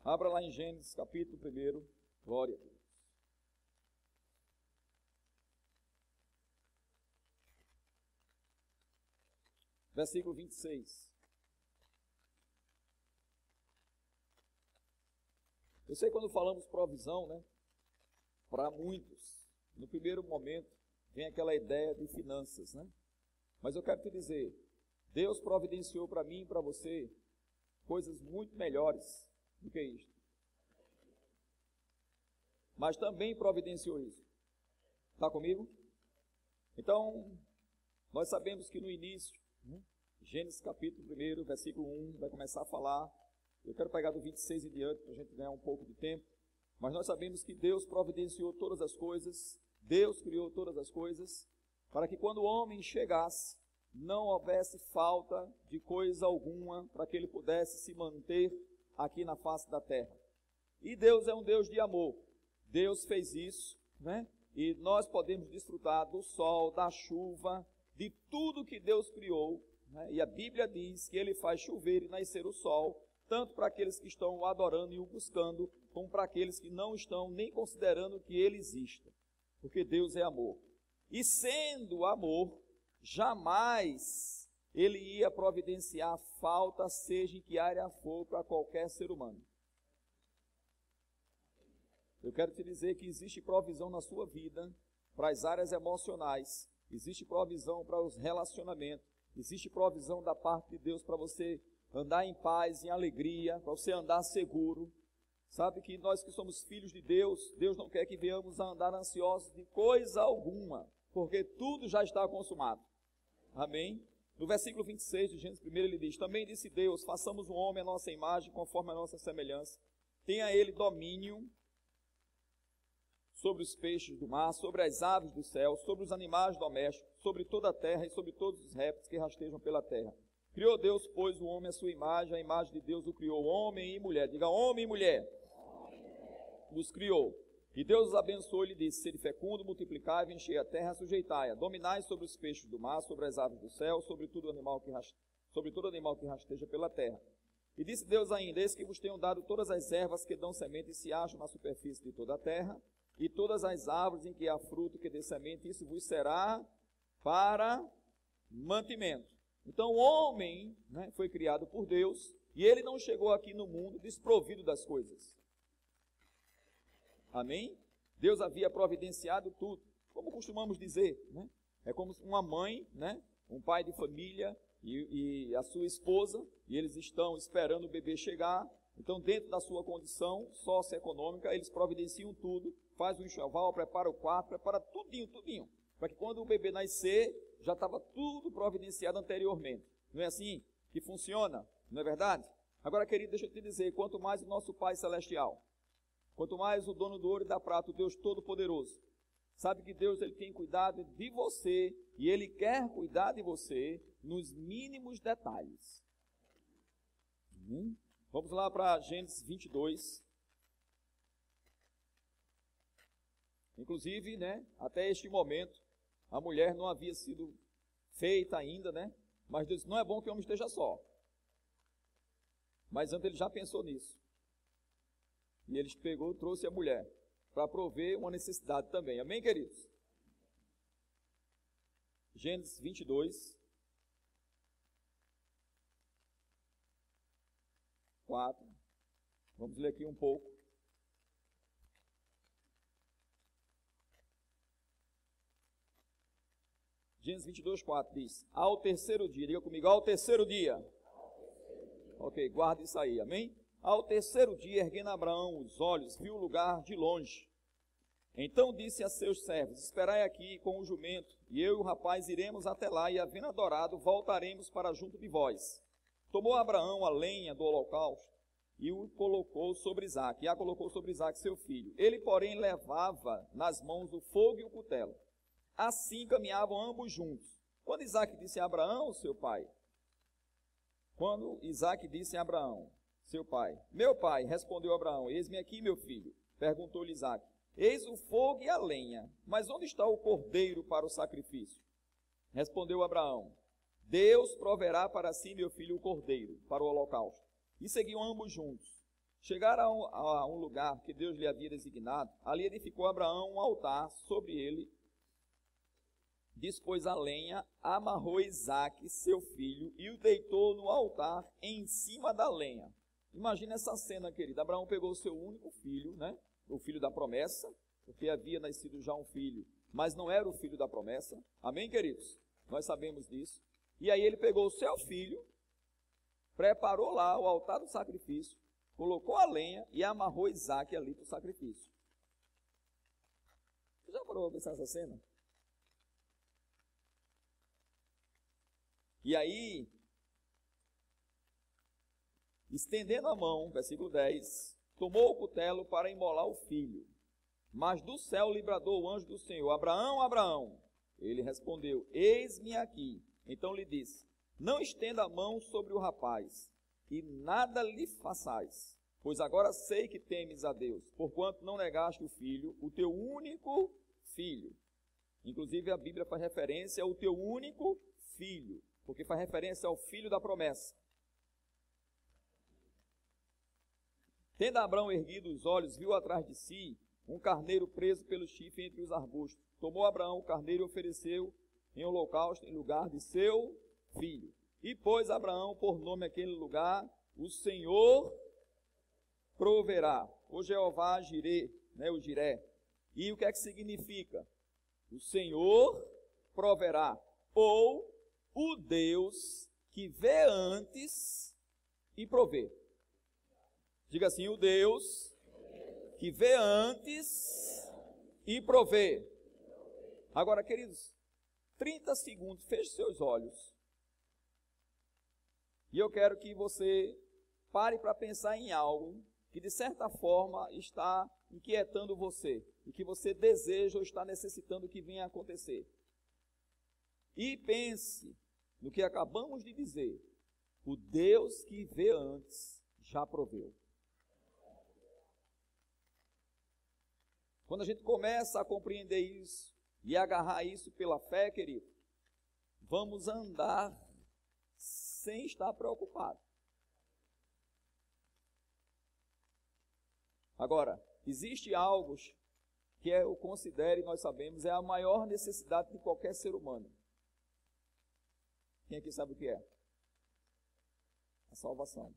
Abra lá em Gênesis, capítulo 1. Glória a Deus. Versículo 26. Eu sei quando falamos provisão, né? Para muitos, no primeiro momento, vem aquela ideia de finanças, né? Mas eu quero te dizer, Deus providenciou para mim e para você coisas muito melhores do que isto. Mas também providenciou isso. Está comigo? Então, nós sabemos que no início, Gênesis capítulo 1, versículo 1, vai começar a falar. Eu quero pegar do 26 em diante, para a gente ganhar um pouco de tempo. Mas nós sabemos que Deus providenciou todas as coisas, Deus criou todas as coisas, para que quando o homem chegasse, não houvesse falta de coisa alguma, para que ele pudesse se manter aqui na face da terra. E Deus é um Deus de amor. Deus fez isso, né? E nós podemos desfrutar do sol, da chuva, de tudo que Deus criou, né? E a Bíblia diz que Ele faz chover e nascer o sol, tanto para aqueles que estão o adorando e o buscando, como para aqueles que não estão nem considerando que Ele exista, porque Deus é amor. E sendo amor, jamais Ele ia providenciar falta, seja em que área for, para qualquer ser humano. Eu quero te dizer que existe provisão na sua vida, para as áreas emocionais, existe provisão para os relacionamentos, existe provisão da parte de Deus para você andar em paz, em alegria, para você andar seguro. Sabe que nós que somos filhos de Deus, Deus não quer que venhamos a andar ansiosos de coisa alguma, porque tudo já está consumado. Amém? No versículo 26 de Gênesis 1, ele diz: também disse Deus, façamos um homem à nossa imagem, conforme a nossa semelhança. Tenha ele domínio sobre os peixes do mar, sobre as aves do céu, sobre os animais domésticos, sobre toda a terra e sobre todos os répteis que rastejam pela terra. Criou Deus, pois, o homem à sua imagem, a imagem de Deus o criou, homem e mulher. Diga, homem e mulher. Os criou. E Deus os abençoou e lhe disse: sede fecundo, multiplicai, enchei a terra, sujeitai-a, dominai sobre os peixes do mar, sobre as aves do céu, sobre todo animal que rasteja pela terra. E disse Deus ainda: eis que vos tenho dado todas as ervas que dão semente e se acham na superfície de toda a terra, e todas as árvores em que há fruto que dê semente, isso vos será para mantimento. Então o homem, né, foi criado por Deus, e ele não chegou aqui no mundo desprovido das coisas. Amém? Deus havia providenciado tudo, como costumamos dizer, né? É como uma mãe, né, um pai de família e a sua esposa, e eles estão esperando o bebê chegar. Então, dentro da sua condição socioeconômica, eles providenciam tudo, faz o enxoval, prepara o quarto, prepara tudinho, para que quando o bebê nascer, já estava tudo providenciado anteriormente. Não é assim que funciona? Não é verdade? Agora, querido, deixa eu te dizer, quanto mais o nosso Pai Celestial, quanto mais o dono do ouro e da prata, o Deus Todo-Poderoso, sabe que Deus ele tem cuidado de você, e Ele quer cuidar de você nos mínimos detalhes. Vamos lá para Gênesis 22. Inclusive, né, até este momento, a mulher não havia sido feita ainda, né? Mas Deus disse: não é bom que o homem esteja só. Mas antes ele já pensou nisso. E ele pegou, trouxe a mulher para prover uma necessidade também. Amém, queridos? Gênesis 22, 4. Vamos ler aqui um pouco. Gênesis 22, 4 diz: ao terceiro dia, diga comigo, ao terceiro dia. Ok, guarda isso aí, amém? Ao terceiro dia, erguendo Abraão os olhos, viu o lugar de longe. Então disse a seus servos: esperai aqui com o jumento, e eu e o rapaz iremos até lá, e havendo adorado, voltaremos para junto de vós. Tomou Abraão a lenha do holocausto, e a colocou sobre Isaque, seu filho. Ele, porém, levava nas mãos o fogo e o cutelo. Assim caminhavam ambos juntos. Quando Isaque disse a Abraão, seu pai, meu pai, respondeu Abraão: eis-me aqui, meu filho. Perguntou-lhe Isaque: eis o fogo e a lenha, mas onde está o cordeiro para o sacrifício? Respondeu Abraão: Deus proverá para si, meu filho, o cordeiro para o holocausto. E seguiam ambos juntos. Chegaram a um lugar que Deus lhe havia designado. Ali edificou Abraão um altar, sobre ele dispôs a lenha, amarrou Isaque, seu filho, e o deitou no altar em cima da lenha. Imagina essa cena, querida. Abraão pegou o seu único filho, né? O filho da promessa, porque havia nascido já um filho, mas não era o filho da promessa. Amém, queridos? Nós sabemos disso. E aí ele pegou o seu filho, preparou lá o altar do sacrifício, colocou a lenha e amarrou Isaque ali para o sacrifício. Você já parou para pensar nessa cena? E aí, estendendo a mão, versículo 10, tomou o cutelo para imolar o filho. Mas do céu lhe bradou o anjo do Senhor: Abraão, Abraão. Ele respondeu: eis-me aqui. Então lhe disse: não estenda a mão sobre o rapaz, e nada lhe façais, pois agora sei que temes a Deus, porquanto não negaste o filho, o teu único filho. Inclusive a Bíblia faz referência ao teu único filho, porque faz referência ao filho da promessa. Tendo Abraão erguido os olhos, viu atrás de si um carneiro preso pelo chifre entre os arbustos. Tomou Abraão o carneiro e ofereceu em holocausto em lugar de seu filho. E pôs Abraão por nome aquele lugar: o Senhor proverá. O Jeová Jirê, né, o Jiré. E o que é que significa? O Senhor proverá, ou o Deus que vê antes e provê. Diga assim: o Deus que vê antes e provê. Agora, queridos, 30 segundos, feche seus olhos. E eu quero que você pare para pensar em algo que de certa forma está inquietando você e que você deseja ou está necessitando que venha a acontecer. E pense no que acabamos de dizer: o Deus que vê antes já proveu. Quando a gente começa a compreender isso e agarrar isso pela fé, querido, vamos andar sem estar preocupado. Agora, existe algo que eu considero, e nós sabemos, é a maior necessidade de qualquer ser humano. Quem aqui sabe o que é? A salvação.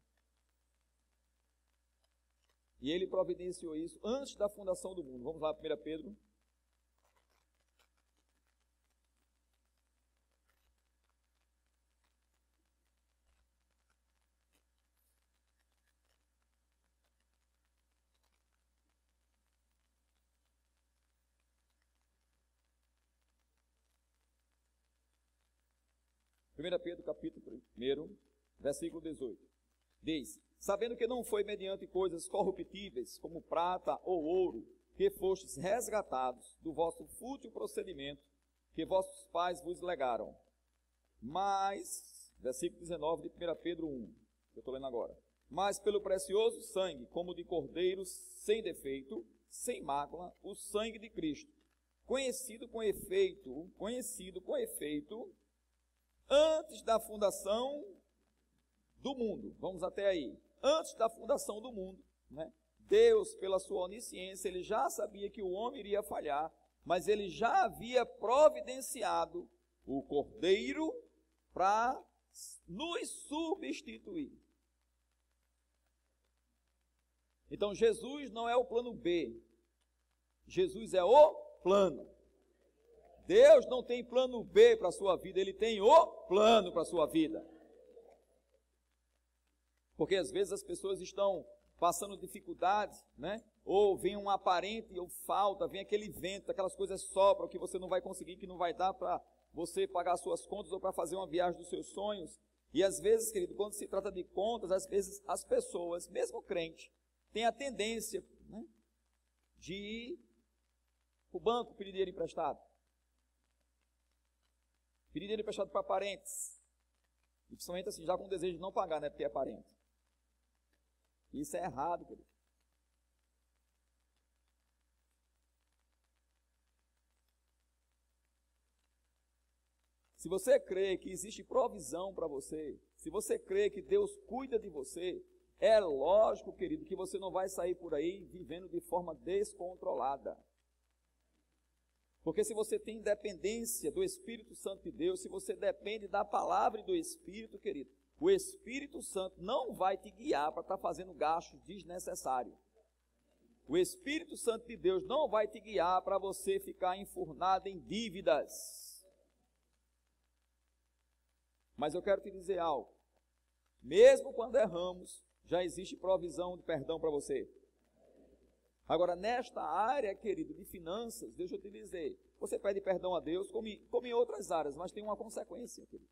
E ele providenciou isso antes da fundação do mundo. Vamos lá, 1 Pedro. Primeira Pedro, capítulo 1, versículo 18. Diz: sabendo que não foi mediante coisas corruptíveis, como prata ou ouro, que fostes resgatados do vosso fútil procedimento, que vossos pais vos legaram. Mas, versículo 19 de 1 Pedro 1, que eu estou lendo agora. Mas pelo precioso sangue, como de cordeiros sem defeito, sem mácula, o sangue de Cristo, conhecido com efeito, antes da fundação do mundo. Vamos até aí. Antes da fundação do mundo, né? Deus, pela sua onisciência, ele já sabia que o homem iria falhar, mas ele já havia providenciado o Cordeiro para nos substituir. Então Jesus não é o plano B, Jesus é o plano. Deus não tem plano B para a sua vida, ele tem o plano para a sua vida. Porque às vezes as pessoas estão passando dificuldade, né? Ou vem um aparente ou falta, vem aquele vento, aquelas coisas sopram que você não vai conseguir, que não vai dar para você pagar suas contas ou para fazer uma viagem dos seus sonhos. E às vezes, querido, quando se trata de contas, às vezes as pessoas, mesmo crente, têm a tendência, né, de ir para o banco pedir dinheiro emprestado. Pedir dinheiro emprestado para parentes. E principalmente assim, já com o desejo de não pagar, né, porque é parente. Isso é errado, querido. Se você crê que existe provisão para você, se você crê que Deus cuida de você, É lógico, querido, que você não vai sair por aí vivendo de forma descontrolada. Porque se você tem dependência do Espírito Santo de Deus, se você depende da palavra e do Espírito, querido, o Espírito Santo não vai te guiar para estar fazendo gastos desnecessários. O Espírito Santo de Deus não vai te guiar para você ficar enfurnado em dívidas. Mas eu quero te dizer algo. Mesmo quando erramos, já existe provisão de perdão para você. Agora, nesta área, querido, de finanças, deixa eu te dizer, você pede perdão a Deus, como em outras áreas, mas tem uma consequência, querido.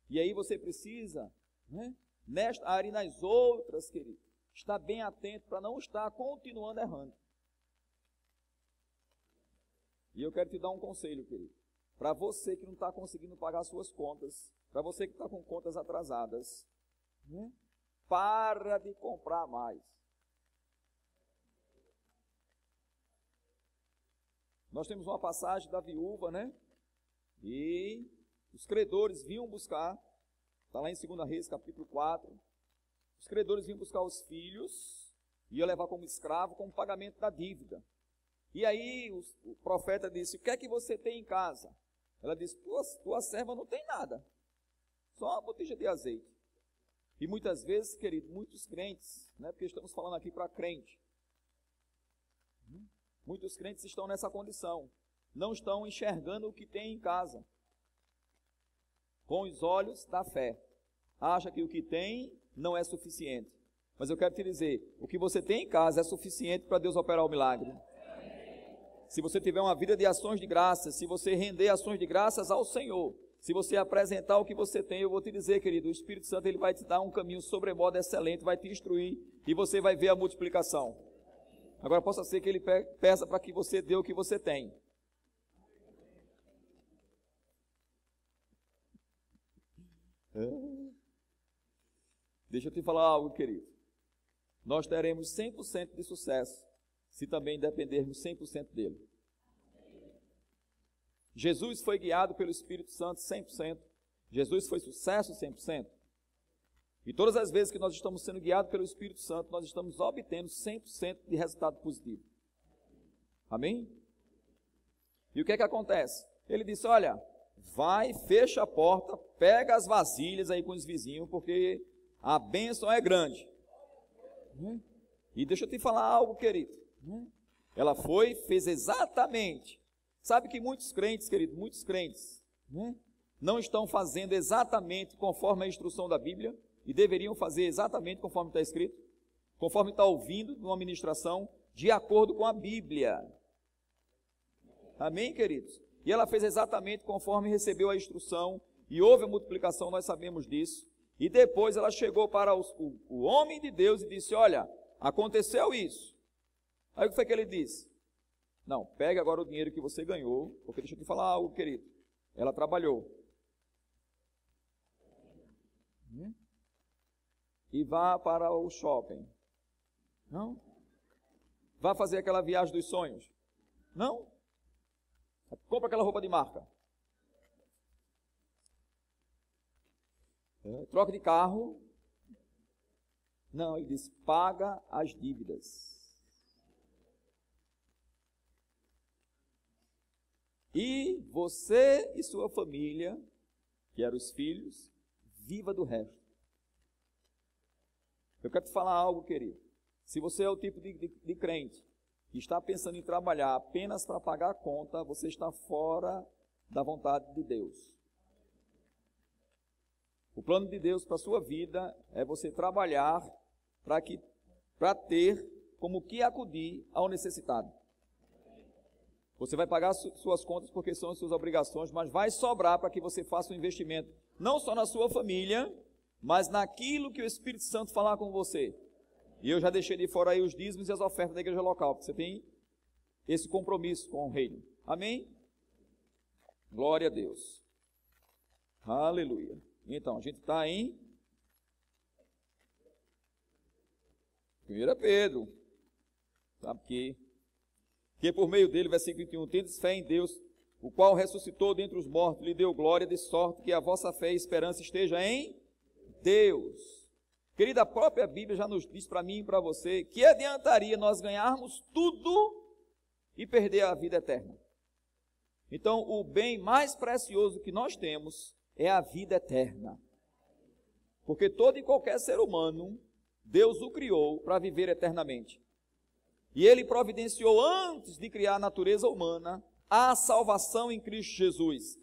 E aí você precisa, né, nesta área e nas outras, querido, estar bem atento para não estar continuando errando. E eu quero te dar um conselho, querido. Para você que não está conseguindo pagar suas contas, para você que está com contas atrasadas, né, para de comprar mais. Nós temos uma passagem da viúva, né? E os credores vinham buscar, está lá em 2 Reis, capítulo 4. Os credores vinham buscar os filhos, iam levar como escravo, como pagamento da dívida. E aí o profeta disse: o que é que você tem em casa? Ela disse: tua serva não tem nada, só uma botija de azeite. E muitas vezes, querido, muitos crentes, né? Porque estamos falando aqui para crente. Muitos crentes estão nessa condição, não estão enxergando o que tem em casa, com os olhos da fé. Acha que o que tem não é suficiente. Mas eu quero te dizer, o que você tem em casa é suficiente para Deus operar o milagre. Se você tiver uma vida de ações de graças, se você render ações de graças ao Senhor, se você apresentar o que você tem, eu vou te dizer, querido, o Espírito Santo ele vai te dar um caminho sobremodo excelente, vai te instruir e você vai ver a multiplicação. Agora, possa ser que ele peça para que você dê o que você tem. Deixa eu te falar algo, querido. Nós teremos 100% de sucesso, se também dependermos 100% dele. Jesus foi guiado pelo Espírito Santo 100%. Jesus foi sucesso 100%. E todas as vezes que nós estamos sendo guiados pelo Espírito Santo, nós estamos obtendo 100% de resultado positivo. Amém? E o que é que acontece? Ele disse: olha, vai, fecha a porta, pega as vasilhas aí com os vizinhos, porque a bênção é grande. E deixa eu te falar algo, querido. Ela foi, fez exatamente. Sabe que muitos crentes, querido, muitos crentes, não estão fazendo exatamente conforme a instrução da Bíblia, e deveriam fazer exatamente conforme está escrito, conforme está ouvindo numa ministração, de acordo com a Bíblia. Amém, queridos? E ela fez exatamente conforme recebeu a instrução, e houve a multiplicação, nós sabemos disso. E depois ela chegou para o homem de Deus e disse: olha, aconteceu isso. Aí o que foi que ele disse? Não, pega agora o dinheiro que você ganhou, porque deixa eu te falar algo, querido. Ela trabalhou. E vá para o shopping. Não? Vá fazer aquela viagem dos sonhos. Não? Compra aquela roupa de marca. Troca de carro. Não, ele diz: paga as dívidas. E você e sua família, que eram os filhos, viva do resto. Eu quero te falar algo, querido. Se você é o tipo de crente que está pensando em trabalhar apenas para pagar a conta, você está fora da vontade de Deus. O plano de Deus para a sua vida é você trabalhar para ter como que acudir ao necessitado. Você vai pagar suas contas porque são as suas obrigações, mas vai sobrar para que você faça um investimento, não só na sua família, mas naquilo que o Espírito Santo falar com você. E eu já deixei de fora aí os dízimos e as ofertas da igreja local, porque você tem esse compromisso com o reino. Amém? Glória a Deus. Aleluia. Então, a gente está em 1 Pedro. Sabe que por meio dele, versículo 21, tendes fé em Deus, o qual ressuscitou dentre os mortos, lhe deu glória, de sorte que a vossa fé e esperança esteja em Deus. Querida, a própria Bíblia já nos diz para mim e para você que adiantaria nós ganharmos tudo e perder a vida eterna. Então, o bem mais precioso que nós temos é a vida eterna. Porque todo e qualquer ser humano, Deus o criou para viver eternamente. E Ele providenciou, antes de criar a natureza humana, a salvação em Cristo Jesus.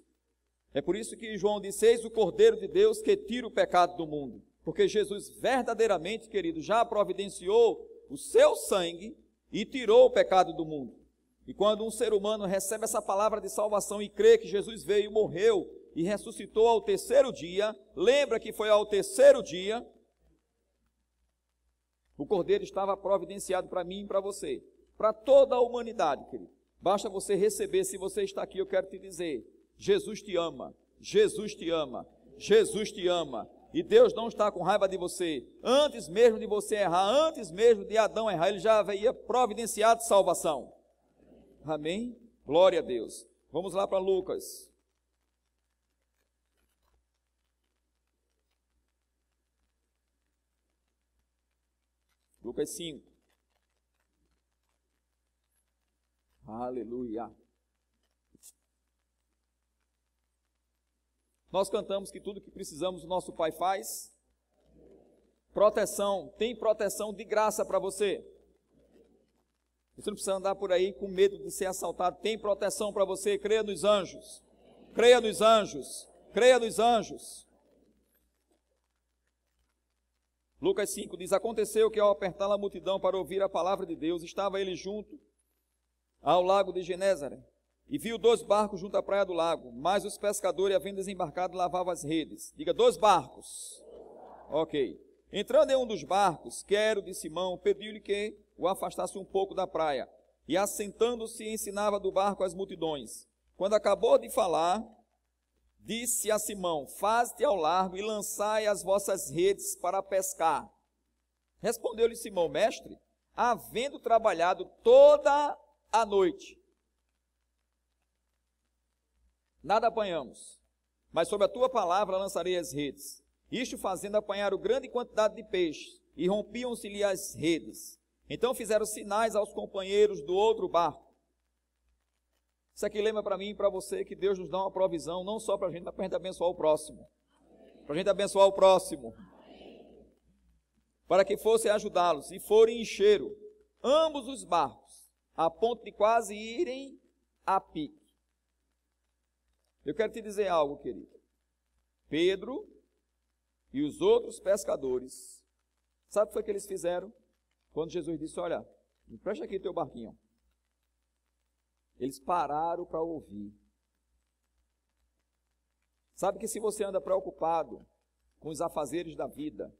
É por isso que João disse: eis o Cordeiro de Deus que tira o pecado do mundo. Porque Jesus verdadeiramente, querido, já providenciou o seu sangue e tirou o pecado do mundo. E quando um ser humano recebe essa palavra de salvação e crê que Jesus veio, morreu e ressuscitou ao terceiro dia, lembra que foi ao terceiro dia, o Cordeiro estava providenciado para mim e para você, para toda a humanidade, querido. Basta você receber. Se você está aqui, eu quero te dizer: Jesus te ama, Jesus te ama, Jesus te ama. E Deus não está com raiva de você. Antes mesmo de você errar, antes mesmo de Adão errar, Ele já havia providenciado salvação. Amém? Glória a Deus. Vamos lá para Lucas. Lucas 5. Aleluia. Nós cantamos que tudo que precisamos o nosso Pai faz. Proteção, tem proteção de graça para você. Você não precisa andar por aí com medo de ser assaltado. Tem proteção para você. Creia nos anjos. Creia nos anjos. Creia nos anjos. Lucas 5 diz: aconteceu que ao apertar a multidão para ouvir a palavra de Deus, estava ele junto ao lago de Genézaré, e viu 2 barcos junto à praia do lago, mas os pescadores, havendo desembarcado, lavavam as redes. Diga: 2 barcos. Ok. Entrando em um dos barcos, que era o de Simão, pediu-lhe que o afastasse um pouco da praia, e assentando-se ensinava do barco as multidões. Quando acabou de falar, disse a Simão: faze-te ao largo e lançai as vossas redes para pescar. Respondeu-lhe Simão: mestre, havendo trabalhado toda a noite, nada apanhamos, mas sob a tua palavra lançarei as redes. Isto fazendo, apanharam grande quantidade de peixes, e rompiam-se-lhe as redes. Então fizeram sinais aos companheiros do outro barco. Isso aqui lembra para mim e para você que Deus nos dá uma provisão, não só para a gente, mas para a gente abençoar o próximo. Para a gente abençoar o próximo. Para que fosse ajudá-los, e foram e encheram ambos os barcos, a ponto de quase irem a pique. Eu quero te dizer algo, querido. Pedro e os outros pescadores, sabe o que foi que eles fizeram? Quando Jesus disse: olha, empresta aqui teu barquinho. Eles pararam para ouvir. Sabe que se você anda preocupado com os afazeres da vida,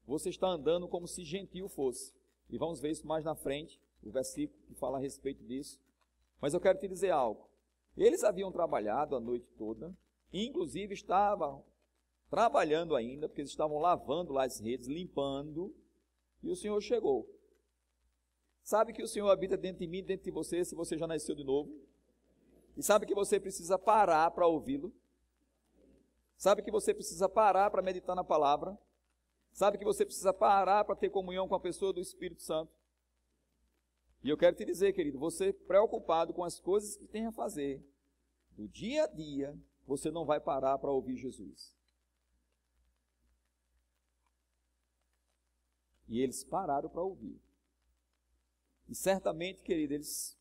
você está andando como se gentil fosse. E vamos ver isso mais na frente, o versículo que fala a respeito disso. Mas eu quero te dizer algo. Eles haviam trabalhado a noite toda, inclusive estavam trabalhando ainda, porque eles estavam lavando lá as redes, limpando, e o Senhor chegou. Sabe que o Senhor habita dentro de mim, dentro de você, se você já nasceu de novo? E sabe que você precisa parar para ouvi-lo? Sabe que você precisa parar para meditar na palavra? Sabe que você precisa parar para ter comunhão com a pessoa do Espírito Santo? E eu quero te dizer, querido, você preocupado com as coisas que tem a fazer, do dia a dia, você não vai parar para ouvir Jesus. E eles pararam para ouvir. E certamente, querido, eles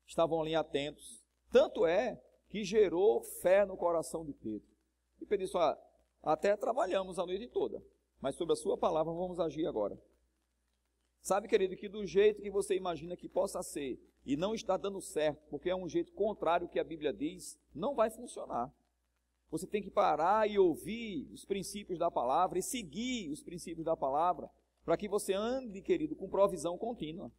estavam ali atentos. Tanto é que gerou fé no coração de Pedro. E Pedro disse: até trabalhamos a noite toda, mas sobre a sua palavra vamos agir agora. Sabe, querido, que do jeito que você imagina que possa ser, e não está dando certo, porque é um jeito contrário ao que a Bíblia diz, não vai funcionar. Você tem que parar e ouvir os princípios da palavra e seguir os princípios da palavra, para que você ande, querido, com provisão contínua.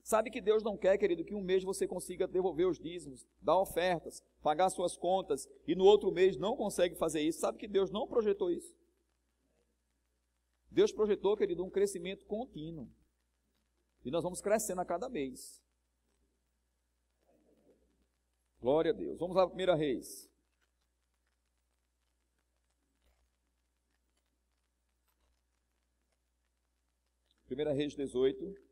Sabe que Deus não quer, querido, que um mês você consiga devolver os dízimos, dar ofertas, pagar suas contas, e no outro mês não consegue fazer isso. Sabe que Deus não projetou isso? Deus projetou, querido, um crescimento contínuo. E nós vamos crescendo a cada mês. Glória a Deus. Vamos lá para 1 Reis. 1 Reis 18.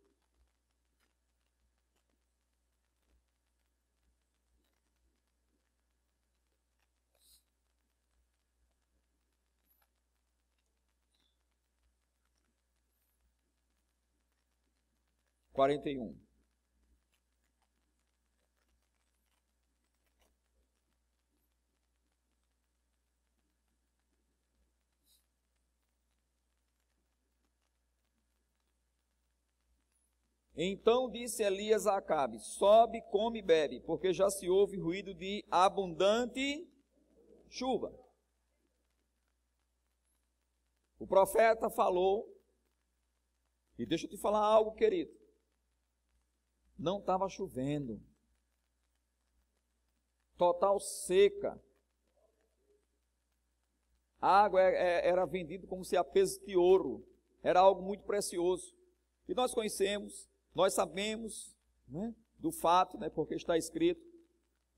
Quarenta e um. Então disse Elias a Acabe: sobe, come e bebe, porque já se ouve ruído de abundante chuva. O profeta falou, e deixa eu te falar algo, querido. Não estava chovendo. Total seca. A água era vendida como se a peso de ouro. Era algo muito precioso. E nós conhecemos, nós sabemos, né, do fato, né, porque está escrito.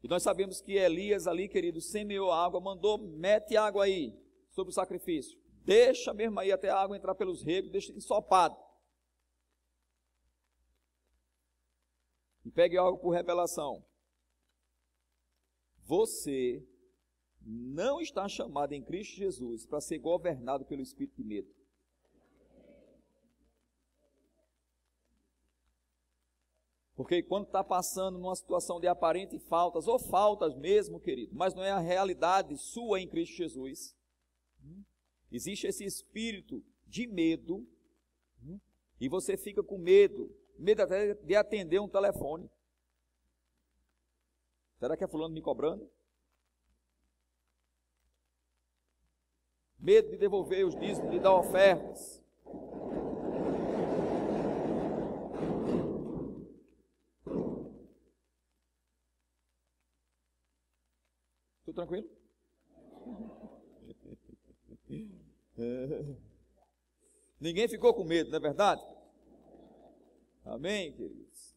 E nós sabemos que Elias ali, querido, semeou a água, mandou, mete água aí sobre o sacrifício. Deixa mesmo aí até a água entrar pelos regos, deixa ensopado. E pegue algo por revelação. Você não está chamado em Cristo Jesus para ser governado pelo espírito de medo. Porque quando está passando numa situação de aparente faltas, ou faltas mesmo, querido, mas não é a realidade sua em Cristo Jesus, existe esse espírito de medo, e você fica com medo até de atender um telefone. Será que é fulano me cobrando? Medo de devolver os dízimos, de dar ofertas. Tudo tranquilo? Ninguém ficou com medo, não é verdade? Amém, queridos?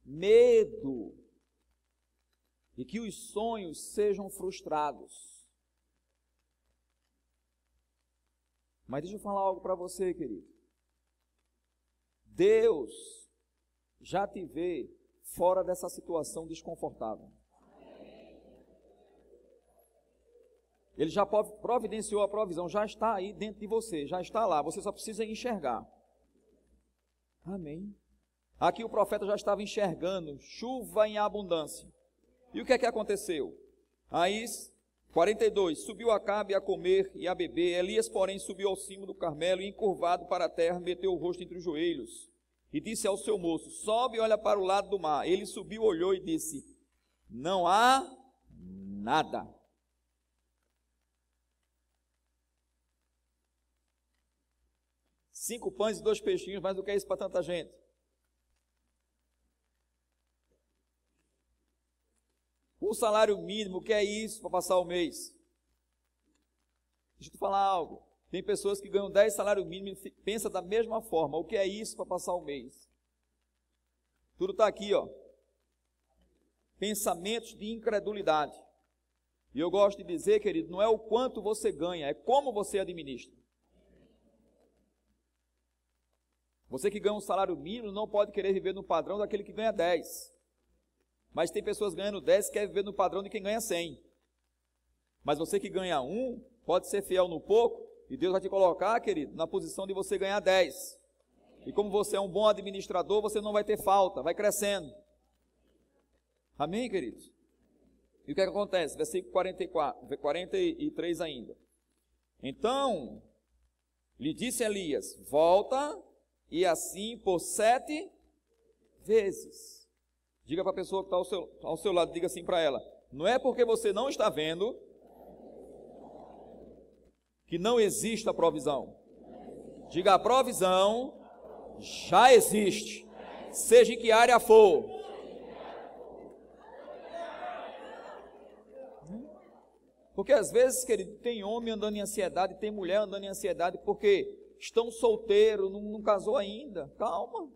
Medo de que os sonhos sejam frustrados. Mas deixa eu falar algo para você, querido. Deus já te vê fora dessa situação desconfortável. Ele já providenciou a provisão, já está aí dentro de você, já está lá, você só precisa enxergar. Amém. Aqui o profeta já estava enxergando chuva em abundância. E o que é que aconteceu? Aí, 42, subiu Acabe a comer e a beber. Elias, porém, subiu ao cimo do Carmelo e, encurvado para a terra, meteu o rosto entre os joelhos e disse ao seu moço: sobe e olha para o lado do mar. Ele subiu, olhou e disse: não há nada. Cinco pães e 2 peixinhos, mas o que é isso para tanta gente? O salário mínimo, o que é isso para passar o mês? Deixa eu te falar algo. Tem pessoas que ganham 10 salários mínimos e pensam da mesma forma. O que é isso para passar o mês? Tudo está aqui, ó. Pensamentos de incredulidade. E eu gosto de dizer, querido, não é o quanto você ganha, é como você administra. Você que ganha um salário mínimo não pode querer viver no padrão daquele que ganha 10. Mas tem pessoas ganhando 10 que querem viver no padrão de quem ganha 100. Mas você que ganha 1, pode ser fiel no pouco, e Deus vai te colocar, querido, na posição de você ganhar 10. E como você é um bom administrador, você não vai ter falta, vai crescendo. Amém, queridos? E o que é que acontece? Versículo 43 ainda. Então, lhe disse Elias: volta, e assim por 7 vezes. Diga para a pessoa que está ao seu lado, diga assim para ela: não é porque você não está vendo que não existe a provisão. Diga: a provisão já existe, seja em que área for. Porque às vezes, querido, tem homem andando em ansiedade, tem mulher andando em ansiedade porque estão solteiros, não casou ainda. Calma.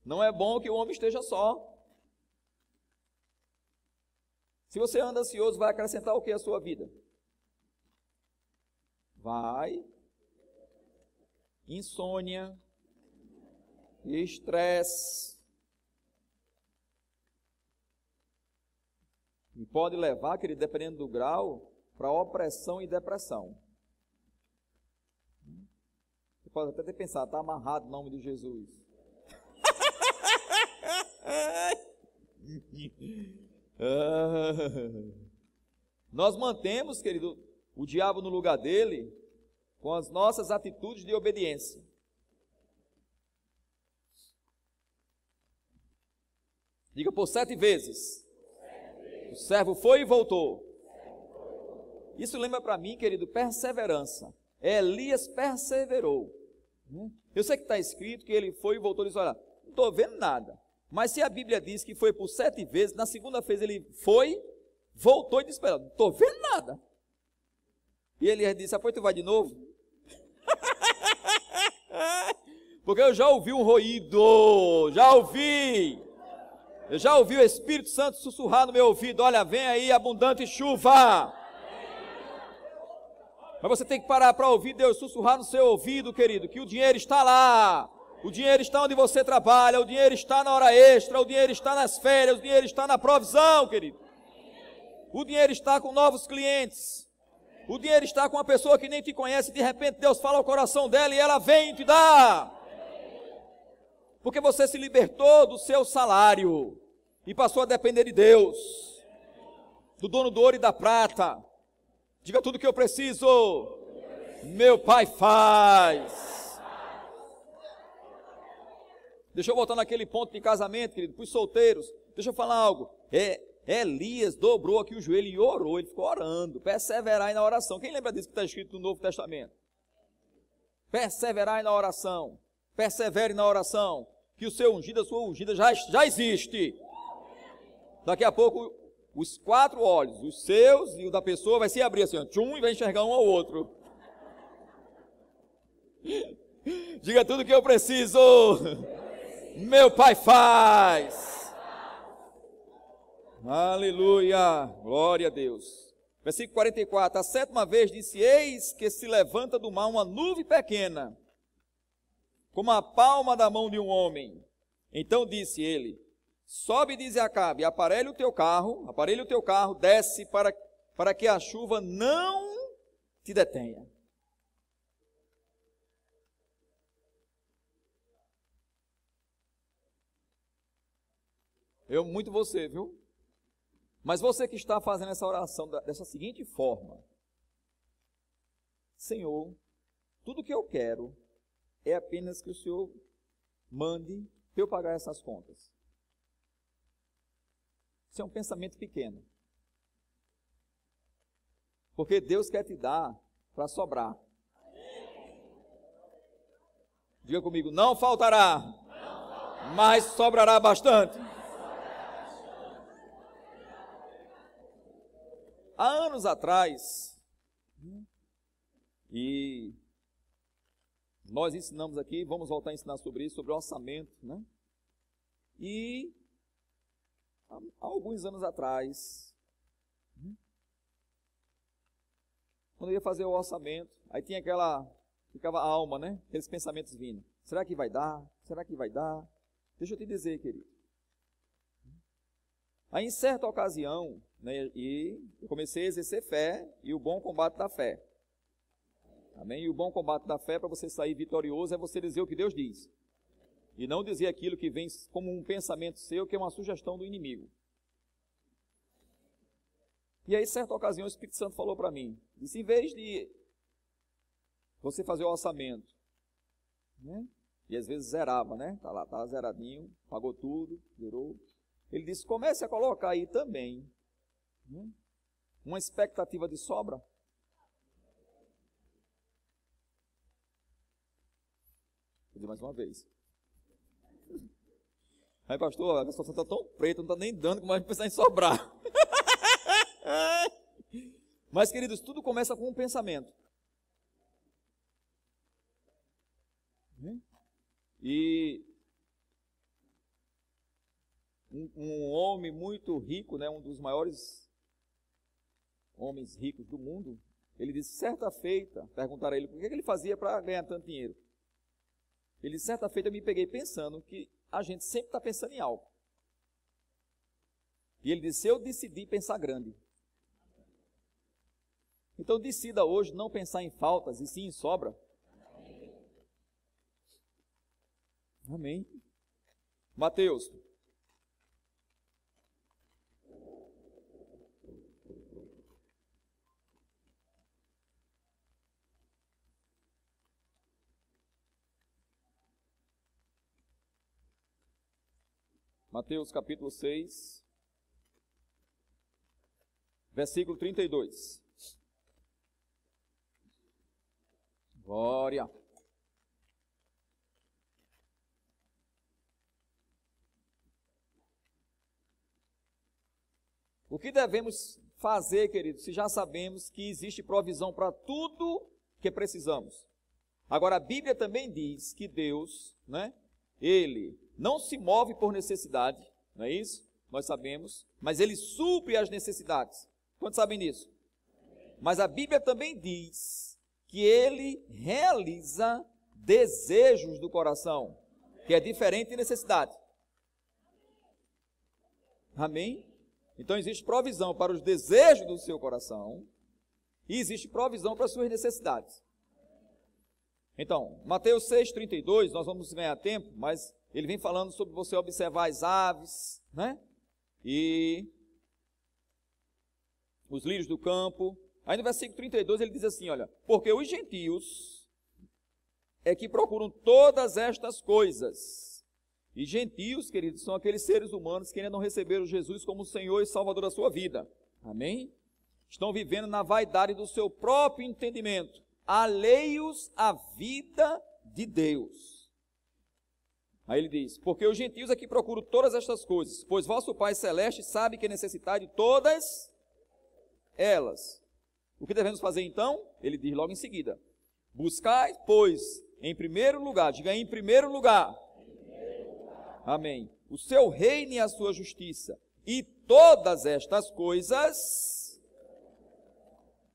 Não é bom que o homem esteja só. Se você anda ansioso, vai acrescentar o que à sua vida? vai, insônia, estresse, e pode levar, querido, dependendo do grau, para opressão e depressão. Você pode até ter pensado, está amarrado em nome de Jesus. Nós mantemos, querido, o diabo no lugar dele com as nossas atitudes de obediência. Diga por 7 vezes. O servo foi e voltou. Isso lembra para mim, querido, perseverança. Elias perseverou. Eu sei que está escrito que ele foi e voltou e disse, olha, não estou vendo nada. Mas se a Bíblia diz que foi por 7 vezes, na segunda vez ele foi, voltou e disse, não estou vendo nada. E ele disse, pois tu vai de novo? Porque eu já ouvi um ruído, eu já ouvi o Espírito Santo sussurrar no meu ouvido, olha, vem aí abundante chuva. Mas você tem que parar para ouvir Deus sussurrar no seu ouvido, querido, que o dinheiro está lá, o dinheiro está onde você trabalha, o dinheiro está na hora extra, o dinheiro está nas férias, o dinheiro está na provisão, querido. O dinheiro está com novos clientes, o dinheiro está com uma pessoa que nem te conhece, de repente Deus fala ao coração dela e ela vem e te dá. Porque você se libertou do seu salário e passou a depender de Deus, do dono do ouro e da prata. Diga tudo que eu preciso, meu Pai faz. Deixa eu voltar naquele ponto de casamento, querido, para os solteiros. Deixa eu falar algo. Elias dobrou aqui o joelho e orou, ele ficou orando. Perseverai na oração. Quem lembra disso que está escrito no Novo Testamento? Perseverai na oração. Persevere na oração. Que o seu ungido, a sua ungida já existe. Daqui a pouco os 4 olhos, os seus e o da pessoa, vai se abrir assim, ó, tchum, e vai enxergar um ao outro. Diga tudo que eu preciso. Meu Pai faz. Aleluia, glória a Deus. Versículo 44, a 7ª vez disse, eis que se levanta do mar uma nuvem pequena, como a palma da mão de um homem. Então disse ele, sobe e diz a Acabe, aparelhe o teu carro, desce para que a chuva não te detenha. Eu muito você, viu? Mas você que está fazendo essa oração dessa seguinte forma, Senhor, tudo que eu quero é apenas que o Senhor mande para eu pagar essas contas. Isso é um pensamento pequeno. Porque Deus quer te dar para sobrar. Diga comigo, não faltará, mas sobrará bastante. Há anos atrás, e nós ensinamos aqui, vamos voltar a ensinar sobre isso, sobre orçamento, né? E há alguns anos atrás, quando eu ia fazer o orçamento, aí tinha ficava a alma, né? Aqueles pensamentos vindo. Será que vai dar? Será que vai dar? Deixa eu te dizer, querido. Aí em certa ocasião, né, e eu comecei a exercer fé e o bom combate da fé. Amém? E o bom combate da fé, para você sair vitorioso, é você dizer o que Deus diz. E não dizer aquilo que vem como um pensamento seu, que é uma sugestão do inimigo. E aí, certa ocasião, o Espírito Santo falou para mim, disse, em vez de você fazer o orçamento, né? E às vezes zerava, né? Tá lá, tá zeradinho, pagou tudo, zerou. Ele disse, comece a colocar aí também, né, uma expectativa de sobra. Vou dizer mais uma vez. Aí, pastor, a situação está tão preta, não está nem dando, como a gente pensar em sobrar. Mas, queridos, tudo começa com um pensamento. E um homem muito rico, né, um dos maiores homens ricos do mundo, Ele disse, certa feita, perguntaram a ele por que ele fazia para ganhar tanto dinheiro. Ele disse, certa feita eu me peguei pensando que a gente sempre está pensando em algo. E ele disse, eu decidi pensar grande. Então decida hoje não pensar em faltas e sim em sobra. Amém. Mateus. Mateus capítulo 6, versículo 32. Glória. O que devemos fazer, queridos, se já sabemos que existe provisão para tudo que precisamos? Agora, a Bíblia também diz que Deus, né, Ele não se move por necessidade, não é isso? Nós sabemos, mas Ele supre as necessidades. Quantos sabem disso? Mas a Bíblia também diz que Ele realiza desejos do coração, que é diferente de necessidade. Amém? Então existe provisão para os desejos do seu coração e existe provisão para as suas necessidades. Então, Mateus 6,32, nós vamos ganhar tempo, mas ele vem falando sobre você observar as aves, né? E os lírios do campo. Aí no versículo 32 ele diz assim, olha, porque os gentios é que procuram todas estas coisas. E gentios, queridos, são aqueles seres humanos que ainda não receberam Jesus como Senhor e Salvador da sua vida. Amém? Estão vivendo na vaidade do seu próprio entendimento, alheios à vida de Deus. Aí ele diz, porque os gentios é que procuram todas estas coisas, pois vosso Pai Celeste sabe que necessitai de todas elas. O que devemos fazer então? Ele diz logo em seguida, buscai, pois, em primeiro lugar, diga em primeiro lugar, amém, o seu reino e a sua justiça, e todas estas coisas,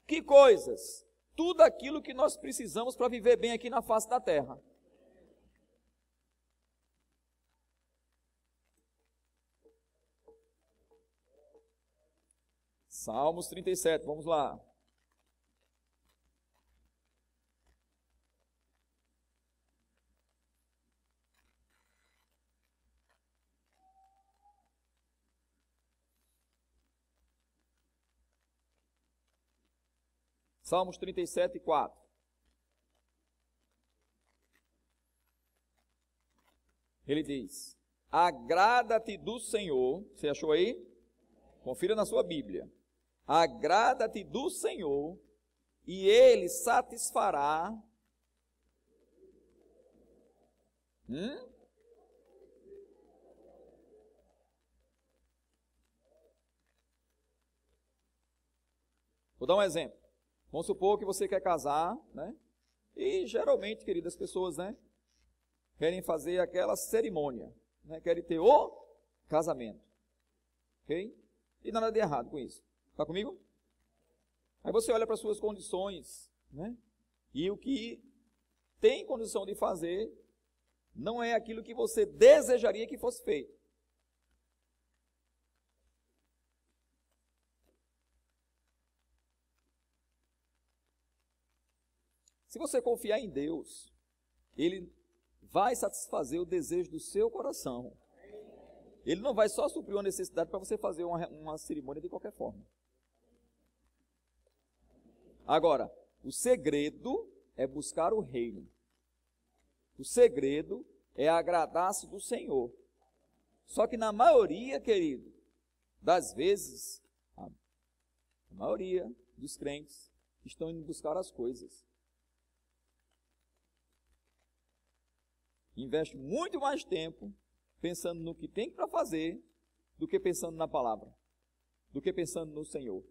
que coisas? Tudo aquilo que nós precisamos para viver bem aqui na face da terra. Salmos 37, vamos lá. Salmos 37, 4. Ele diz, agrada-te do Senhor, você achou aí? Confira na sua Bíblia. Agrada-te do Senhor, e Ele satisfará. Vou dar um exemplo. Vamos supor que você quer casar, né? E geralmente, queridas pessoas, né? Querem fazer aquela cerimônia, né? Querem ter o casamento. Ok? E nada de errado com isso. Está comigo? Aí você olha para as suas condições, né? E o que tem condição de fazer não é aquilo que você desejaria que fosse feito. Se você confiar em Deus, Ele vai satisfazer o desejo do seu coração. Ele não vai só suprir uma necessidade para você fazer uma cerimônia de qualquer forma. Agora, o segredo é buscar o reino. O segredo é agradar-se do Senhor. Só que na maioria, querido, das vezes, a maioria dos crentes estão indo buscar as coisas. Investe muito mais tempo pensando no que tem para fazer do que pensando na palavra, do que pensando no Senhor.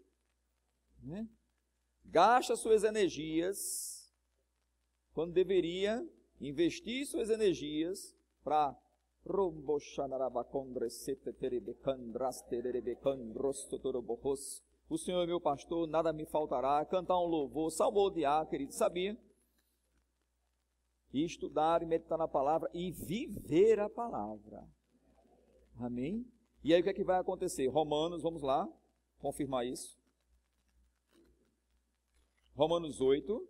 Né? Gasta suas energias quando deveria investir suas energias para o Senhor é meu pastor, nada me faltará, cantar um louvor, salmodiar, querido, sabia? E estudar e meditar na palavra e viver a palavra. Amém? E aí o que é que vai acontecer? Romanos, vamos lá, confirmar isso. Romanos 8,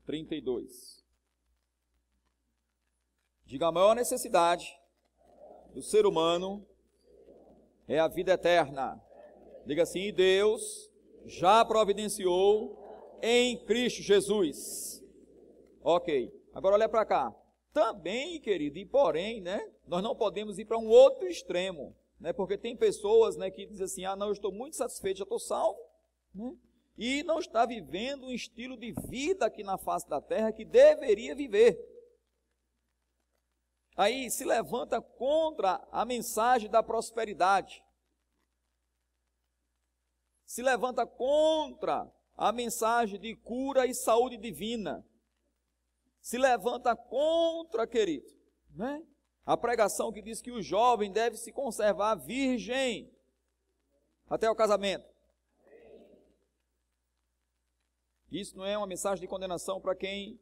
32. Diga, a maior necessidade do ser humano é a vida eterna. Diga assim, e Deus já providenciou em Cristo Jesus. Ok, agora olha para cá. Também, querido, e porém, né, nós não podemos ir para um outro extremo, né, porque tem pessoas, né, que dizem assim, ah, não, eu estou muito satisfeito, já estou salvo, né, e não está vivendo um estilo de vida aqui na face da terra que deveria viver. Aí se levanta contra a mensagem da prosperidade, se levanta contra a mensagem de cura e saúde divina, se levanta contra, querido, né? A pregação que diz que o jovem deve se conservar virgem até o casamento. Isso não é uma mensagem de condenação para quem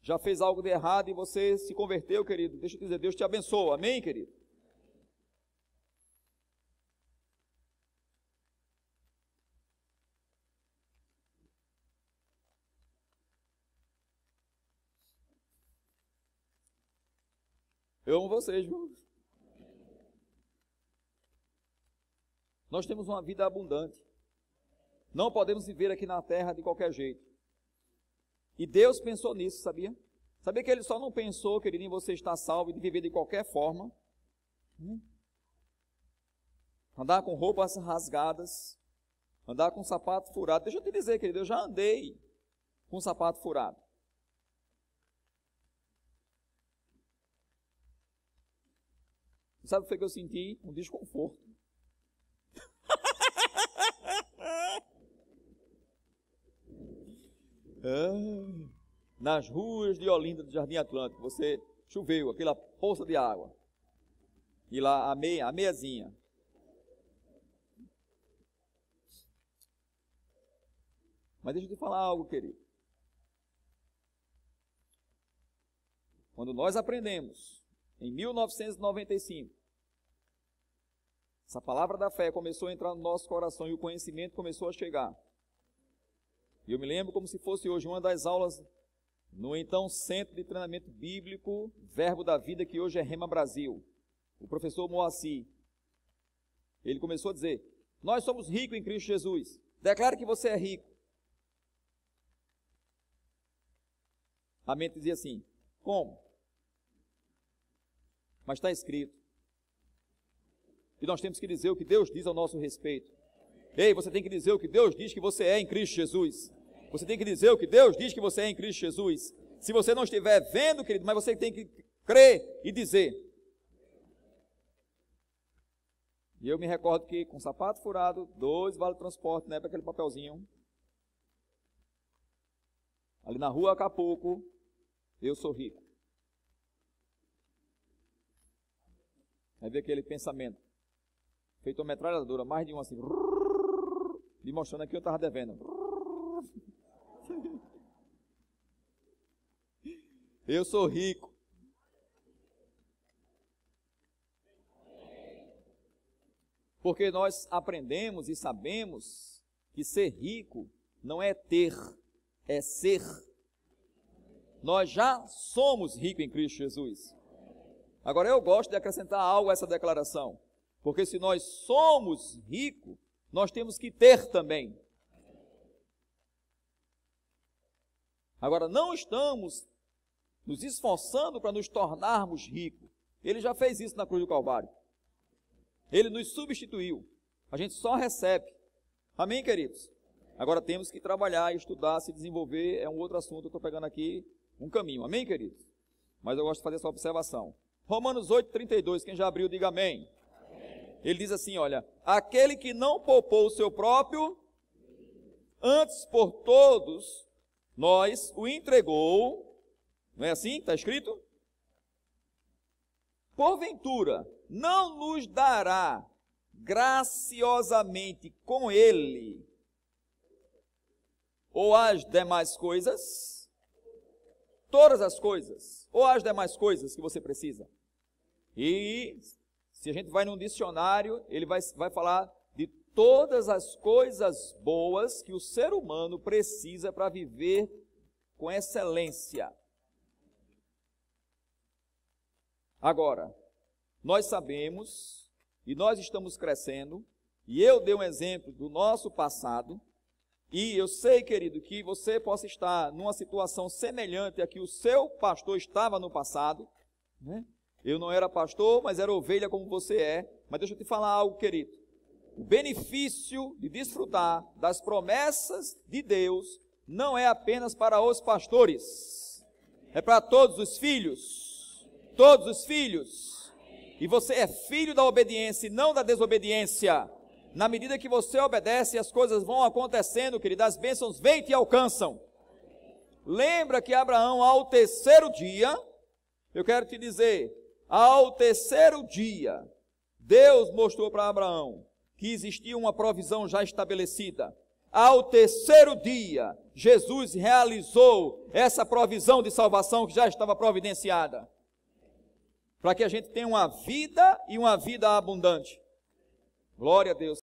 já fez algo de errado e você se converteu, querido. Deixa eu te dizer, Deus te abençoa, amém, querido? Eu amo vocês, viu? Nós temos uma vida abundante. Não podemos viver aqui na terra de qualquer jeito. E Deus pensou nisso, sabia? Sabia que Ele só não pensou, querido, em você estar salvo e de viver de qualquer forma? Andar com roupas rasgadas, andar com sapato furado. Deixa eu te dizer, querido, eu já andei com sapato furado. Sabe o que eu senti? Um desconforto. Nas ruas de Olinda, do Jardim Atlântico, você choveu, aquela poça de água. E lá a meiazinha. Mas deixa eu te falar algo, querido. Quando nós aprendemos, em 1995, essa palavra da fé começou a entrar no nosso coração e o conhecimento começou a chegar. E eu me lembro como se fosse hoje uma das aulas no então Centro de Treinamento Bíblico, Verbo da Vida, que hoje é Rema Brasil. O professor Moacir, ele começou a dizer, nós somos ricos em Cristo Jesus. Declare que você é rico. A mente dizia assim, como? Mas está escrito. E nós temos que dizer o que Deus diz ao nosso respeito. Ei, você tem que dizer o que Deus diz que você é em Cristo Jesus. Você tem que dizer o que Deus diz que você é em Cristo Jesus. Se você não estiver vendo, querido, mas você tem que crer e dizer. E eu me recordo que com sapato furado, 2 vale transporte, né, para aquele papelzinho. Ali na rua Acapulco, eu sou rico. Aí veio aquele pensamento, feito uma metralhadora, mais de um assim, me mostrando que eu estava devendo. Eu sou rico. Porque nós aprendemos e sabemos que ser rico não é ter, é ser. Nós já somos ricos em Cristo Jesus. Agora eu gosto de acrescentar algo a essa declaração, porque se nós somos ricos, nós temos que ter também. Agora não estamos nos esforçando para nos tornarmos ricos. Ele já fez isso na cruz do Calvário. Ele nos substituiu. A gente só recebe. Amém, queridos? Agora temos que trabalhar, estudar, se desenvolver. É um outro assunto, eu estou pegando aqui um caminho. Amém, queridos? Mas eu gosto de fazer essa observação. Romanos 8, 32, quem já abriu, diga amém. Amém. Ele diz assim, olha, aquele que não poupou o seu próprio, antes por todos, nós o entregou, não é assim? Está escrito? Porventura, não nos dará graciosamente com ele, ou as demais coisas, todas as coisas, ou as demais coisas que você precisa. E se a gente vai num dicionário, ele vai falar de todas as coisas boas que o ser humano precisa para viver com excelência. Agora, nós sabemos, e nós estamos crescendo, e eu dei um exemplo do nosso passado, e eu sei, querido, que você possa estar numa situação semelhante a que o seu pastor estava no passado, né? Eu não era pastor, mas era ovelha como você é. Mas deixa eu te falar algo, querido. O benefício de desfrutar das promessas de Deus não é apenas para os pastores, é para todos os filhos. Todos os filhos. E você é filho da obediência e não da desobediência. Na medida que você obedece, as coisas vão acontecendo, querido, as bênçãos vêm e te alcançam. Lembra que Abraão, ao terceiro dia, eu quero te dizer, ao terceiro dia, Deus mostrou para Abraão que existia uma provisão já estabelecida. Ao terceiro dia, Jesus realizou essa provisão de salvação que já estava providenciada, para que a gente tenha uma vida e uma vida abundante. Glória a Deus.